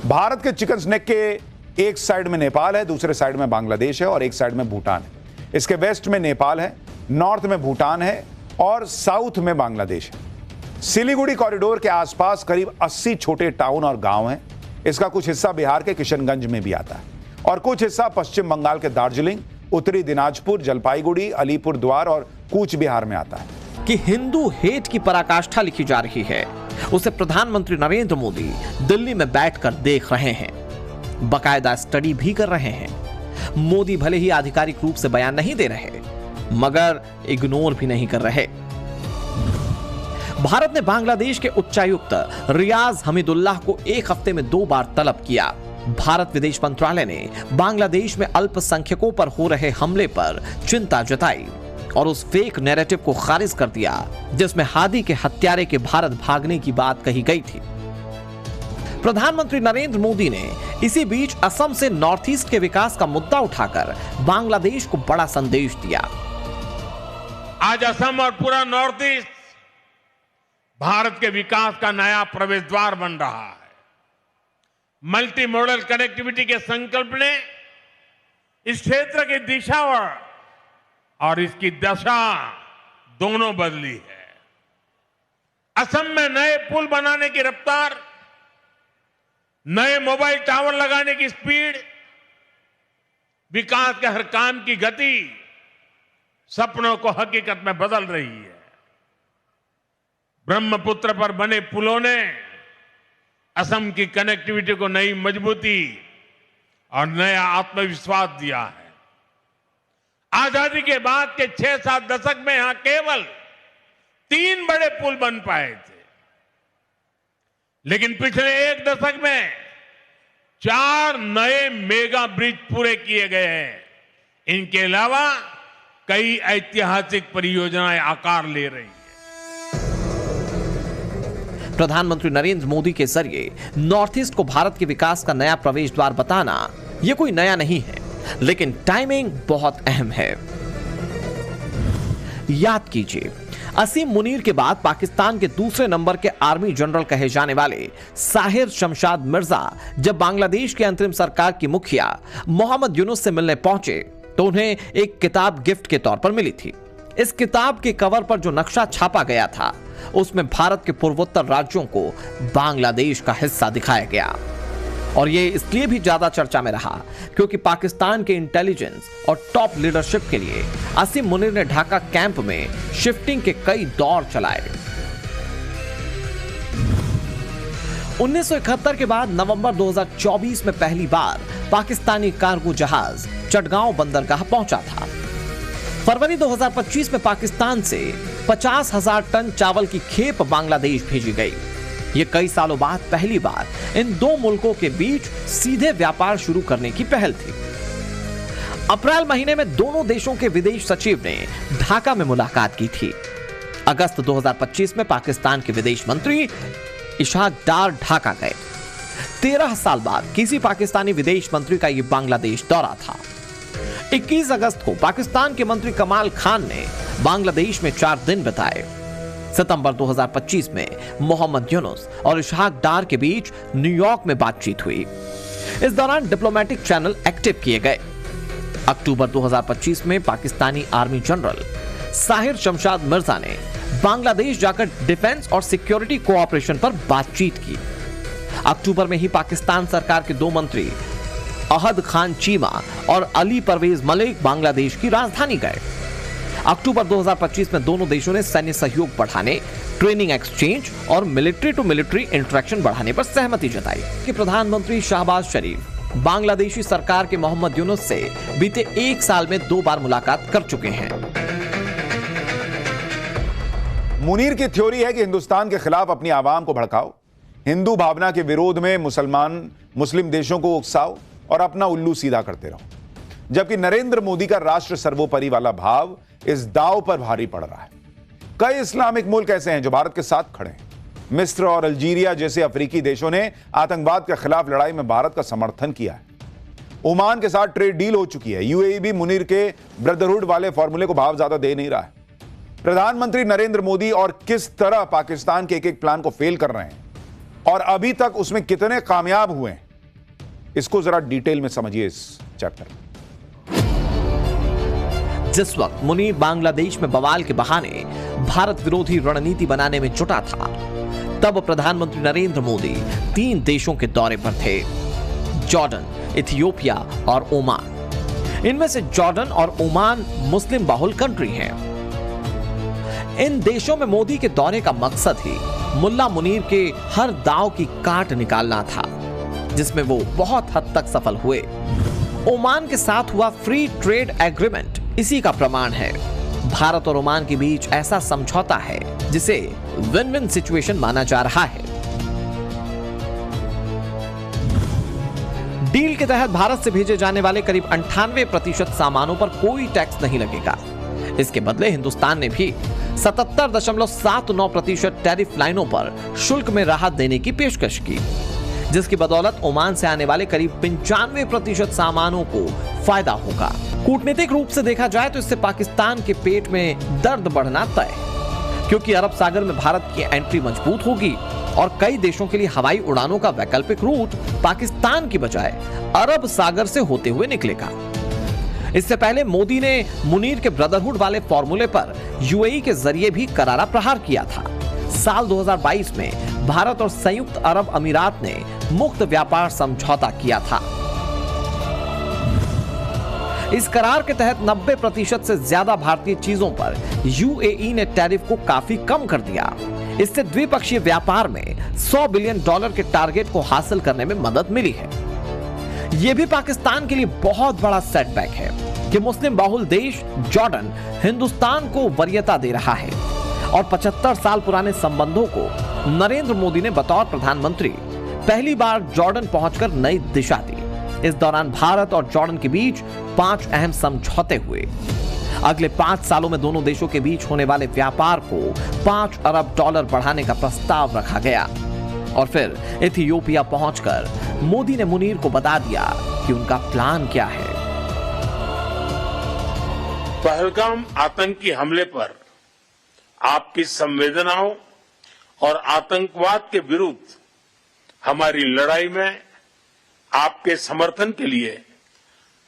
भारत के chicken snake के एक साइड में नेपाल है, दूसरे साइड में बांग्लादेश है और एक साइड में भूटान है। इसके वेस्ट में नेपाल है, नॉर्थ में भूटान है और साउथ में बांग्लादेश है। सिलीगुड़ी कॉरिडोर के आसपास करीब 80 छोटे टाउन और गांव हैं। इसका कुछ हिस्सा बिहार के किशनगंज में भी आता है और कुछ हिस्सा पश्चिम बंगाल के दार्जिलिंग, उत्तरी दिनाजपुर, जलपाईगुड़ी, अलीपुर द्वार और कूच बिहार में आता है। कि हिंदू हेट की पराकाष्ठा लिखी जा रही है, उसे प्रधानमंत्री नरेंद्र मोदी दिल्ली में बैठकर देख रहे हैं, बाकायदा स्टडी भी कर रहे हैं। मोदी भले ही आधिकारिक रूप से बयान नहीं दे रहे, मगर इग्नोर भी नहीं कर रहे। भारत ने बांग्लादेश के उच्चायुक्त रियाज हमीदुल्लाह को एक हफ्ते में 2 बार तलब किया। भारत विदेश मंत्रालय ने बांग्लादेश में अल्पसंख्यकों पर हो रहे हमले पर चिंता जताई और उस फेक नैरेटिव को खारिज कर दिया जिसमें हादी के हत्यारे के भारत भागने की बात कही गई थी। प्रधानमंत्री नरेंद्र मोदी ने इसी बीच असम से नॉर्थ ईस्ट के विकास का मुद्दा उठाकर बांग्लादेश को बड़ा संदेश दिया। आज असम और पूरा नॉर्थ ईस्ट भारत के विकास का नया प्रवेश द्वार बन रहा है। मल्टी मॉडल कनेक्टिविटी के संकल्प ने इस क्षेत्र की दिशा और इसकी दशा दोनों बदली है। असम में नए पुल बनाने की रफ्तार, नए मोबाइल टावर लगाने की स्पीड, विकास के हर काम की गति सपनों को हकीकत में बदल रही है। ब्रह्मपुत्र पर बने पुलों ने असम की कनेक्टिविटी को नई मजबूती और नया आत्मविश्वास दिया है। आजादी के बाद के 6-7 दशक में यहां केवल 3 बड़े पुल बन पाए थे, लेकिन पिछले 1 दशक में 4 नए मेगा ब्रिज पूरे किए गए हैं। इनके अलावा कई ऐतिहासिक परियोजनाएं आकार ले रही हैं। प्रधानमंत्री नरेंद्र मोदी के जरिए नॉर्थ ईस्ट को भारत के विकास का नया प्रवेश द्वार बताना यह कोई नया नहीं है, लेकिन टाइमिंग बहुत अहम है। याद कीजिए, असीम मुनीर के बाद पाकिस्तान के दूसरे नंबर के आर्मी जनरल कहे जाने वाले साहिर शमशाद मिर्जा जब बांग्लादेश की अंतरिम सरकार की मुखिया मोहम्मद यूनुस से मिलने पहुंचे तो उन्हें एक किताब गिफ्ट के तौर पर मिली थी। इस किताब के कवर पर जो नक्शा छापा गया था उसमें भारत के पूर्वोत्तर राज्यों को बांग्लादेश का हिस्सा दिखाया गया और यह इसलिए भी ज्यादा चर्चा में रहा क्योंकि पाकिस्तान के इंटेलिजेंस और टॉप लीडरशिप के लिए असीम मुनीर ने ढाका कैंप में शिफ्टिंग के कई दौर चलाए। 1971 के बाद नवंबर 2024 में पहली बार पाकिस्तानी कार्गो जहाज चटगांव बंदरगाह पहुंचा था। फरवरी 2025 में पाकिस्तान से 50,000 टन चावल की खेप बांग्लादेश भेजी गई। ये कई सालों बाद पहली बार इन 2 मुल्कों के बीच सीधे व्यापार शुरू करने की पहल थी। अप्रैल महीने में दोनों देशों के विदेश सचिव ने ढाका में मुलाकात की थी। अगस्त 2025 में पाकिस्तान के विदेश मंत्री इशहाक डार ढाका गए। 13 साल बाद किसी पाकिस्तानी विदेश मंत्री का यह बांग्लादेश दौरा था। 21 अगस्त को पाकिस्तान के मंत्री कमाल खान ने बांग्लादेश में 4 दिन बिताए। सितंबर 2025 में मोहम्मद यूनुस और इशहाक डार के बीच न्यूयॉर्क में बातचीत हुई। इस दौरान डिप्लोमेटिक चैनल एक्टिव किए गए। अक्टूबर 2025 में पाकिस्तानी आर्मी जनरल साहिर शमशाद मिर्जा ने बांग्लादेश जाकर डिफेंस और सिक्योरिटी कोऑपरेशन पर बातचीत की। अक्टूबर में ही पाकिस्तान सरकार के 2 मंत्री अहद खान चीमा और अली परवेज मलिक बांग्लादेश की राजधानी गए। अक्टूबर 2025 में दोनों देशों ने सैन्य सहयोग बढ़ाने, ट्रेनिंग एक्सचेंज और मिलिट्री टू मिलिट्री इंटरेक्शन बढ़ाने पर सहमति जताई। कि प्रधानमंत्री शहबाज शरीफ बांग्लादेशी सरकार के मोहम्मद यूनुस से बीते 1 साल में 2 बार मुलाकात कर चुके हैं। मुनीर की थ्योरी है कि हिंदुस्तान के खिलाफ अपनी आवाम को भड़काओ, हिंदू भावना के विरोध में मुस्लिम देशों को उकसाओ और अपना उल्लू सीधा करते रहो, जबकि नरेंद्र मोदी का राष्ट्र सर्वोपरि वाला भाव इस दांव पर भारी पड़ रहा है। कई इस्लामिक मुल्क ऐसे हैं जो भारत के साथ खड़े हैं। मिस्र और अल्जीरिया जैसे अफ्रीकी देशों ने आतंकवाद के खिलाफ लड़ाई में भारत का समर्थन किया है। ओमान के साथ ट्रेड डील हो चुकी है। यूएई भी मुनीर के ब्रदरहुड वाले फॉर्मूले को भाव ज्यादा दे नहीं रहा है। प्रधानमंत्री नरेंद्र मोदी और किस तरह पाकिस्तान के एक एक प्लान को फेल कर रहे हैं और अभी तक उसमें कितने कामयाब हुए हैं, इसको जरा डिटेल में समझिए इस चैप्टर में। जिस वक्त मुनीर बांग्लादेश में बवाल के बहाने भारत विरोधी रणनीति बनाने में जुटा था, तब प्रधानमंत्री नरेंद्र मोदी 3 देशों के दौरे पर थे, जॉर्डन, इथियोपिया और ओमान। इनमें से जॉर्डन और ओमान मुस्लिम बहुल कंट्री हैं। इन देशों में मोदी के दौरे का मकसद ही मुल्ला मुनीर के हर दांव की काट निकालना था, जिसमें वो बहुत हद तक सफल हुए। ओमान के साथ हुआ फ्री ट्रेड एग्रीमेंट इसी का प्रमाण है। भारत और ओमान के बीच ऐसा समझौता है जिसे विन विन सिचुएशन माना जा रहा है। डील के तहत भारत से भेजे जाने वाले करीब 98% सामानों पर कोई टैक्स नहीं लगेगा। इसके बदले हिंदुस्तान ने भी 77.79% टैरिफ लाइनों पर शुल्क में राहत देने की पेशकश की, जिसकी बदौलत ओमान से आने वाले करीब 95% सामानों को फायदा होगा। कूटनीतिक रूप से देखा जाए तो इससे पाकिस्तान के पेट में दर्द बढ़ना तय, क्योंकि अरब सागर में भारत की एंट्री मजबूत होगी और कई देशों के लिए हवाई उड़ानों का वैकल्पिक रूट पाकिस्तान की बजाय अरब सागर से होते हुए निकलेगा। इससे पहले मोदी ने मुनीर के ब्रदरहुड वाले फॉर्मूले पर यूएई के जरिए भी करारा प्रहार किया था। साल 2022 में भारत और संयुक्त अरब अमीरात ने मुक्त व्यापार समझौता किया था। इस करार के तहत 90% से ज्यादा भारतीय चीजों पर यूएई ने टैरिफ को काफी कम कर दिया। इससे द्विपक्षीय व्यापार में $100 बिलियन के टारगेट को हासिल करने में मदद मिली है। यह भी पाकिस्तान के लिए बहुत बड़ा सेटबैक है कि मुस्लिम बहुल देश जॉर्डन हिंदुस्तान को वरीयता दे रहा है और 75 साल पुराने संबंधों को नरेंद्र मोदी ने बतौर प्रधानमंत्री पहली बार जॉर्डन पहुंचकर नई दिशा दी। इस दौरान भारत और जॉर्डन के बीच 5 अहम समझौते हुए। अगले 5 सालों में दोनों देशों के बीच होने वाले व्यापार को $5 अरब बढ़ाने का प्रस्ताव रखा गया। और फिर इथियोपिया पहुंचकर मोदी ने मुनीर को बता दिया कि उनका प्लान क्या है। पहलगाम आतंकी हमले पर आपकी संवेदनाओं और आतंकवाद के विरुद्ध हमारी लड़ाई में आपके समर्थन के लिए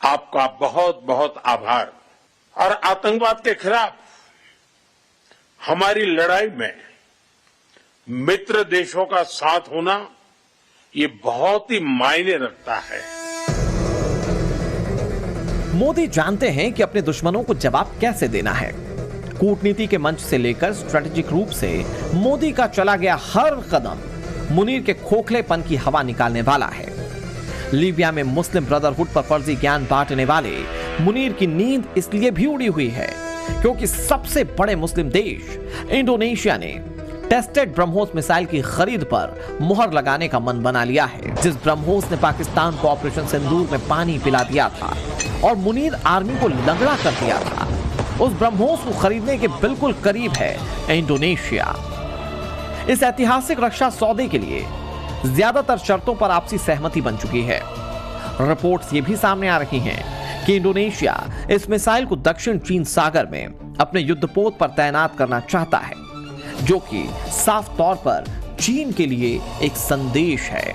आपका बहुत बहुत आभार। और आतंकवाद के खिलाफ हमारी लड़ाई में मित्र देशों का साथ होना ये बहुत ही मायने रखता है। मोदी जानते हैं कि अपने दुश्मनों को जवाब कैसे देना है। कूटनीति के मंच से लेकर स्ट्रेटेजिक रूप से मोदी का चला गया हर कदम मुनीर के खोखलेपन की हवा निकालने वाला है। लीबिया में मुस्लिम ब्रदरहुड पर फर्जी ज्ञान बांटने वाले मुनीर की नींद इसलिए भी उड़ी हुई है क्योंकि सबसे बड़े मुस्लिम देश इंडोनेशिया ने टेस्टेड ब्रह्मोस मिसाइल की खरीद पर मुहर लगाने का मन बना लिया है। जिस ब्रह्मोस ने पाकिस्तान को ऑपरेशन सिंदूर में पानी पिला दिया था और मुनीर आर्मी को लंगड़ा कर दिया था, उस ब्रह्मोस को खरीदने के बिल्कुल करीब है इंडोनेशिया। इस ऐतिहासिक रक्षा सौदे के लिए ज्यादातर शर्तों पर आपसी सहमति बन चुकी है। रिपोर्ट्स ये भी सामने आ रही हैं कि इंडोनेशिया इस मिसाइल को दक्षिण चीन सागर में अपने युद्धपोत पर तैनात करना चाहता है, जो कि साफ तौर पर चीन के लिए एक संदेश है।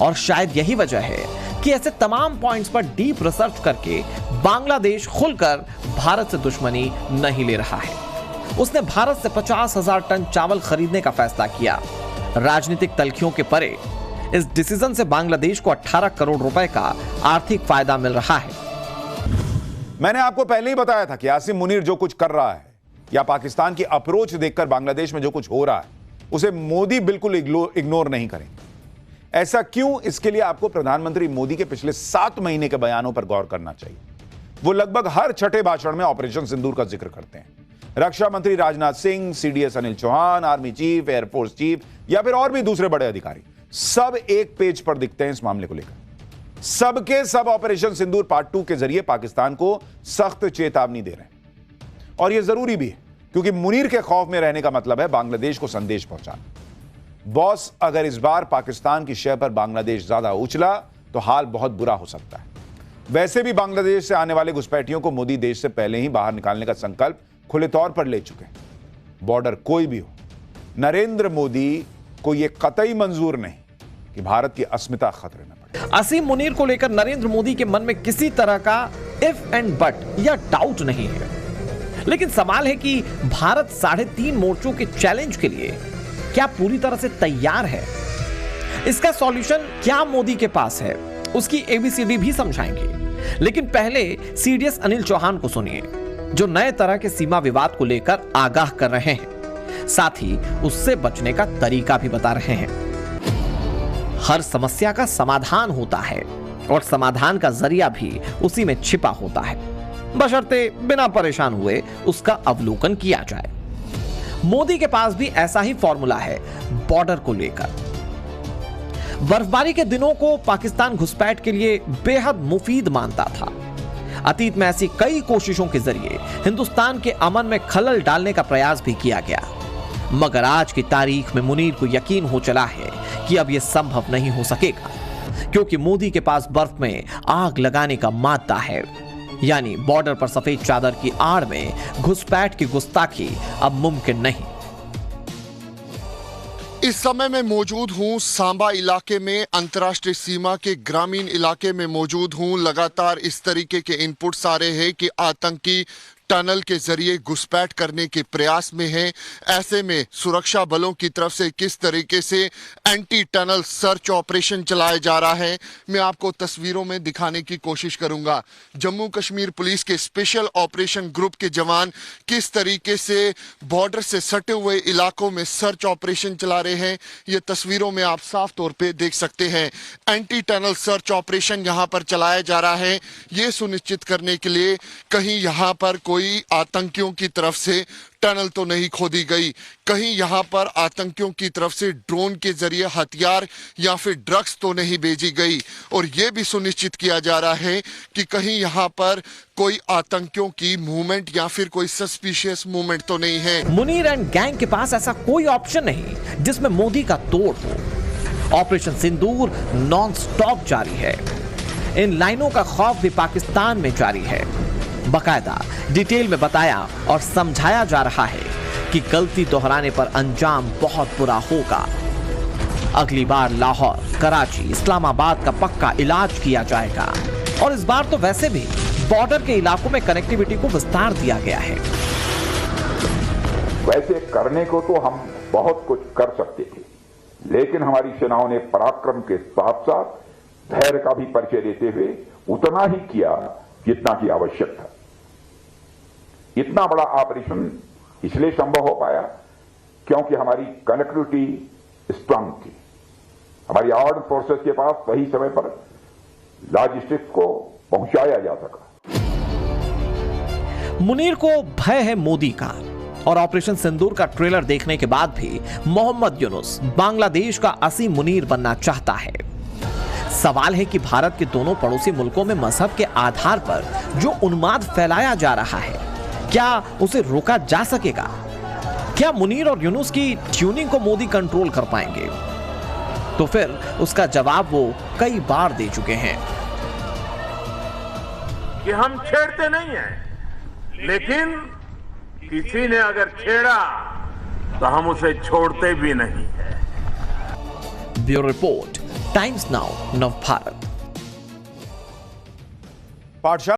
और शायद यही वजह है कि ऐसे तमाम पॉइंट्स पर डीप रिसर्च करके बांग्लादेश खुलकर भारत से दुश्मनी नहीं ले रहा है। उसने भारत से 50,000 टन चावल खरीदने का फैसला किया। राजनीतिक तलखियों के परे इस डिसीजन से बांग्लादेश को 18 करोड़ रुपए का आर्थिक फायदा मिल रहा है। मैंने आपको पहले ही बताया था कि आसिम मुनीर जो कुछ कर रहा है या पाकिस्तान की अप्रोच देखकर बांग्लादेश में जो कुछ हो रहा है उसे मोदी बिल्कुल इग्नोर नहीं करेंगे। ऐसा क्यों? इसके लिए आपको प्रधानमंत्री मोदी के पिछले 7 महीने के बयानों पर गौर करना चाहिए। वो लगभग हर छठे भाषण में ऑपरेशन सिंदूर का जिक्र करते हैं। रक्षा मंत्री Rajnath Singh, CDS Anil Chauhan, army chief, air force chief या फिर और भी दूसरे बड़े अधिकारी सब एक पेज पर दिखते हैं इस मामले को लेकर। सबके सब ऑपरेशन सिंदूर पार्ट 2 के जरिए पाकिस्तान को सख्त चेतावनी दे रहे हैं। और यह जरूरी भी है क्योंकि मुनीर के खौफ में रहने का मतलब है बांग्लादेश को संदेश पहुंचाना। बॉस, अगर इस बार पाकिस्तान की शय पर बांग्लादेश ज्यादा उछला तो हाल बहुत बुरा हो सकता है। वैसे भी बांग्लादेश से आने वाले घुसपैठियों को मोदी देश से पहले ही बाहर निकालने का संकल्प खुले तौर पर ले चुके हैं। बॉर्डर कोई भी हो, नरेंद्र मोदी को यह कतई मंजूर नहीं कि भारत की अस्मिता खतरे में पड़े। असीम मुनीर को लेकर नरेंद्र मोदी के मन में किसी तरह का इफ एंड बट या डाउट नहीं है, लेकिन सवाल है कि भारत 3.5 मोर्चों के चैलेंज के लिए क्या पूरी तरह से तैयार है? इसका सॉल्यूशन क्या मोदी के पास है, उसकी एबीसीडी भी समझाएंगे। लेकिन पहले सीडीएस अनिल चौहान को सुनिए, जो नए तरह के सीमा विवाद को लेकर आगाह कर रहे हैं, साथ ही उससे बचने का तरीका भी बता रहे हैं। हर समस्या का समाधान होता है और समाधान का जरिया भी उसी में छिपा होता है, बशर्ते बिना परेशान हुए उसका अवलोकन किया जाए। मोदी के पास भी ऐसा ही फॉर्मूला है बॉर्डर को लेकर। बर्फबारी के दिनों को पाकिस्तान घुसपैठ के लिए बेहद मुफीद मानता था। अतीत में ऐसी कई कोशिशों के जरिए हिंदुस्तान के अमन में खलल डालने का प्रयास भी किया गया, मगर आज की तारीख में मुनीर को यकीन हो चला है कि अब यह संभव नहीं हो सकेगा, क्योंकि मोदी के पास बर्फ में आग लगाने का मादा है। यानी बॉर्डर पर सफेद चादर की आड़ में घुसपैठ की गुस्ताखी अब मुमकिन नहीं। इस समय मैं मौजूद हूं सांबा इलाके में, अंतर्राष्ट्रीय सीमा के ग्रामीण इलाके में मौजूद हूं। लगातार इस तरीके के इनपुट्स आ रहे हैं कि आतंकी टनल के जरिए घुसपैठ करने के प्रयास में है। ऐसे में सुरक्षा बलों की तरफ से किस तरीके से एंटी टनल सर्च ऑपरेशन चलाया जा रहा है, मैं आपको तस्वीरों में दिखाने की कोशिश करूंगा। जम्मू कश्मीर पुलिस के स्पेशल ऑपरेशन ग्रुप के जवान किस तरीके से बॉर्डर से सटे हुए इलाकों में सर्च ऑपरेशन चला रहे हैं, ये तस्वीरों में आप साफ तौर पे देख सकते हैं। एंटी टनल सर्च ऑपरेशन यहाँ पर चलाया जा रहा है, ये सुनिश्चित करने के लिए कहीं यहाँ पर कोई आतंकियों की तरफ से टनल तो नहीं खोदी गई, कहीं यहां पर आतंकियों की तरफ से ड्रोन के जरिए हथियार या फिर ड्रग्स तो नहीं भेजी गई, और यह भी सुनिश्चित किया जा रहा है कि कहीं यहां पर कोई आतंकियों की मूवमेंट या फिर कोई सस्पिशियस मूवमेंट तो नहीं है। मुनीर एंड गैंग के पास ऐसा कोई ऑप्शन नहीं जिसमें मोदी का तोड़ हो। ऑपरेशन सिंदूर नॉन स्टॉप जारी है। इन लाइनों का खौफ भी पाकिस्तान में जारी है। बकायदा डिटेल में बताया और समझाया जा रहा है कि गलती दोहराने पर अंजाम बहुत बुरा होगा। अगली बार लाहौर, कराची, इस्लामाबाद का पक्का इलाज किया जाएगा, और इस बार तो वैसे भी बॉर्डर के इलाकों में कनेक्टिविटी को विस्तार दिया गया है। वैसे करने को तो हम बहुत कुछ कर सकते थे, लेकिन हमारी सेनाओं ने पराक्रम के साथ साथ धैर्य का भी परिचय देते हुए उतना ही किया जितना की आवश्यक था। इतना बड़ा ऑपरेशन इसलिए संभव हो पाया क्योंकि हमारी कनेक्टिविटी स्ट्रांग थी। हमारी आर्म्ड फोर्सेस के पास सही समय पर लॉजिस्टिक्स को पहुंचाया जा सका। मुनीर को भय है मोदी का, और ऑपरेशन सिंदूर का ट्रेलर देखने के बाद भी मोहम्मद यूनुस बांग्लादेश का असीम मुनीर बनना चाहता है। सवाल है कि भारत के दोनों पड़ोसी मुल्कों में मजहब के आधार पर जो उन्माद फैलाया जा रहा है, क्या उसे रोका जा सकेगा? क्या मुनीर और यूनुस की ट्यूनिंग को मोदी कंट्रोल कर पाएंगे? तो फिर उसका जवाब वो कई बार दे चुके हैं कि हम छेड़ते नहीं हैं, लेकिन किसी ने अगर छेड़ा तो हम उसे छोड़ते भी नहीं है। Bureau report, times now, Navbharat. पाठशाला